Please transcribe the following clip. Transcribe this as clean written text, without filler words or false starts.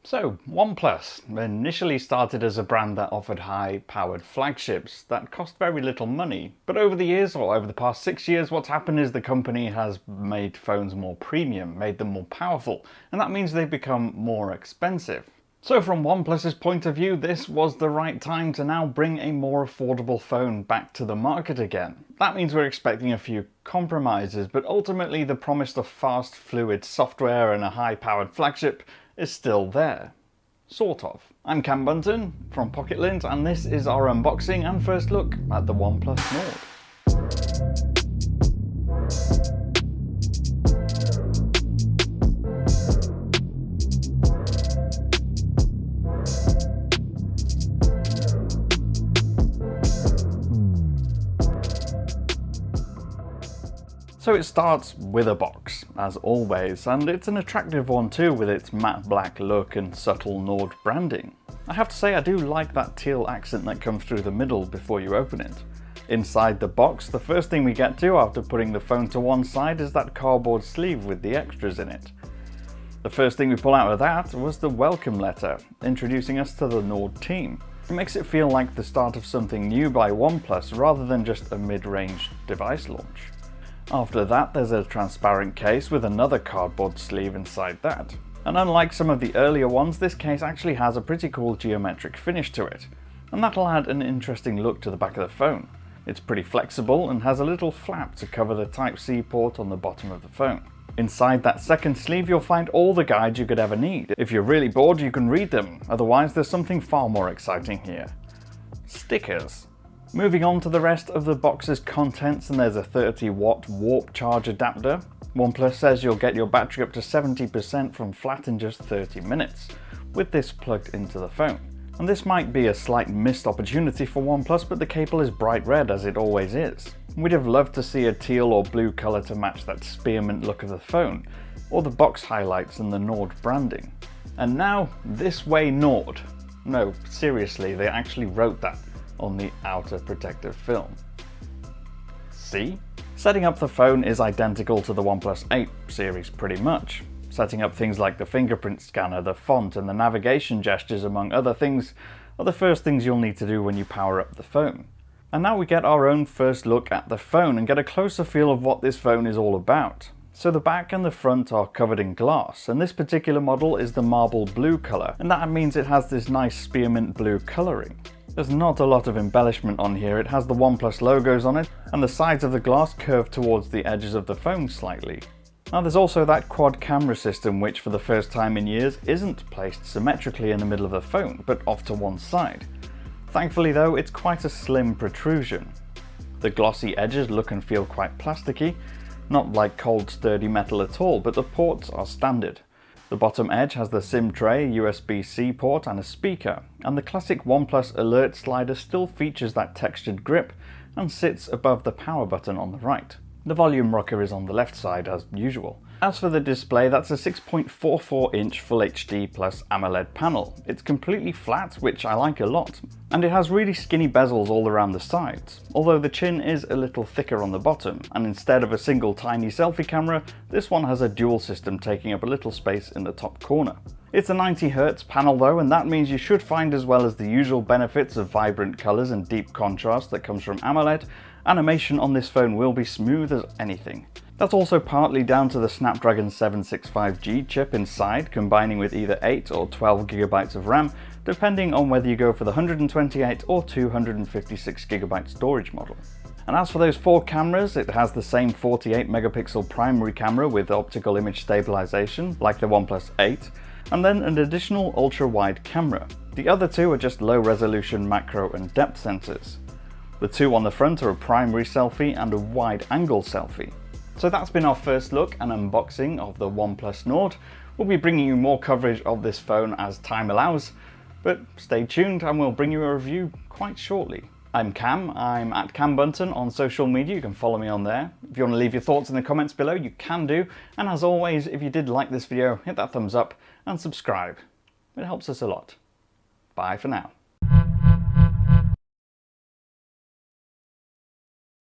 So, OnePlus initially started as a brand that offered high-powered flagships that cost very little money. But over the years, or over the past 6 years, what's happened is the company has made phones more premium, made them more powerful, and that means they've become more expensive. So from OnePlus's point of view, this was the right time to now bring a more affordable phone back to the market again. That means we're expecting a few compromises, but ultimately the promise of fast, fluid software and a high-powered flagship is still there. Sort of. I'm Cam Bunton from Pocket-lint, and this is our unboxing and first look at the OnePlus Nord. So it starts with a box, as always, and it's an attractive one too with its matte black look and subtle Nord branding. I have to say I do like that teal accent that comes through the middle before you open it. Inside the box, the first thing we get to after putting the phone to one side is that cardboard sleeve with the extras in it. The first thing we pull out of that was the welcome letter, introducing us to the Nord team. It makes it feel like the start of something new by OnePlus rather than just a mid-range device launch. After that, there's a transparent case with another cardboard sleeve inside that. And unlike some of the earlier ones, this case actually has a pretty cool geometric finish to it. And that'll add an interesting look to the back of the phone. It's pretty flexible and has a little flap to cover the Type-C port on the bottom of the phone. Inside that second sleeve, you'll find all the guides you could ever need. If you're really bored, you can read them. Otherwise, there's something far more exciting here. Stickers. Moving on to the rest of the box's contents, and there's a 30-watt warp charge adapter. OnePlus says you'll get your battery up to 70% from flat in just 30 minutes, with this plugged into the phone. And this might be a slight missed opportunity for OnePlus, but the cable is bright red as it always is. We'd have loved to see a teal or blue colour to match that spearmint look of the phone, or the box highlights and the Nord branding. And now, this way Nord. No, seriously, they actually wrote that on the outer protective film. See? Setting up the phone is identical to the OnePlus 8 series pretty much. Setting up things like the fingerprint scanner, the font and the navigation gestures among other things are the first things you'll need to do when you power up the phone. And now we get our own first look at the phone and get a closer feel of what this phone is all about. So the back and the front are covered in glass, and this particular model is the marble blue colour, and that means it has this nice spearmint blue colouring. There's not a lot of embellishment on here. It has the OnePlus logos on it, and the sides of the glass curve towards the edges of the phone slightly. Now there's also that quad camera system which for the first time in years isn't placed symmetrically in the middle of the phone, but off to one side. Thankfully though, it's quite a slim protrusion. The glossy edges look and feel quite plasticky, not like cold sturdy metal at all, but the ports are standard. The bottom edge has the SIM tray, USB-C port and a speaker, and the classic OnePlus alert slider still features that textured grip and sits above the power button on the right. The volume rocker is on the left side as usual. As for the display, that's a 6.44-inch Full HD Plus AMOLED panel. It's completely flat, which I like a lot, and it has really skinny bezels all around the sides, although the chin is a little thicker on the bottom, and instead of a single tiny selfie camera, this one has a dual system taking up a little space in the top corner. It's a 90Hz panel though, and that means you should find, as well as the usual benefits of vibrant colours and deep contrast that comes from AMOLED, animation on this phone will be smooth as anything. That's also partly down to the Snapdragon 765G chip inside, combining with either 8 or 12GB of RAM, depending on whether you go for the 128 or 256GB storage model. And as for those four cameras, it has the same 48MP primary camera with optical image stabilization, like the OnePlus 8, and then an additional ultra-wide camera. The other two are just low-resolution macro and depth sensors. The two on the front are a primary selfie and a wide-angle selfie. So that's been our first look and unboxing of the OnePlus Nord. We'll be bringing you more coverage of this phone as time allows, but stay tuned and we'll bring you a review quite shortly. I'm Cam, I'm at Cam Bunton on social media, you can follow me on there. If you want to leave your thoughts in the comments below, you can do, and as always, if you did like this video, hit that thumbs up and subscribe. It helps us a lot. Bye for now.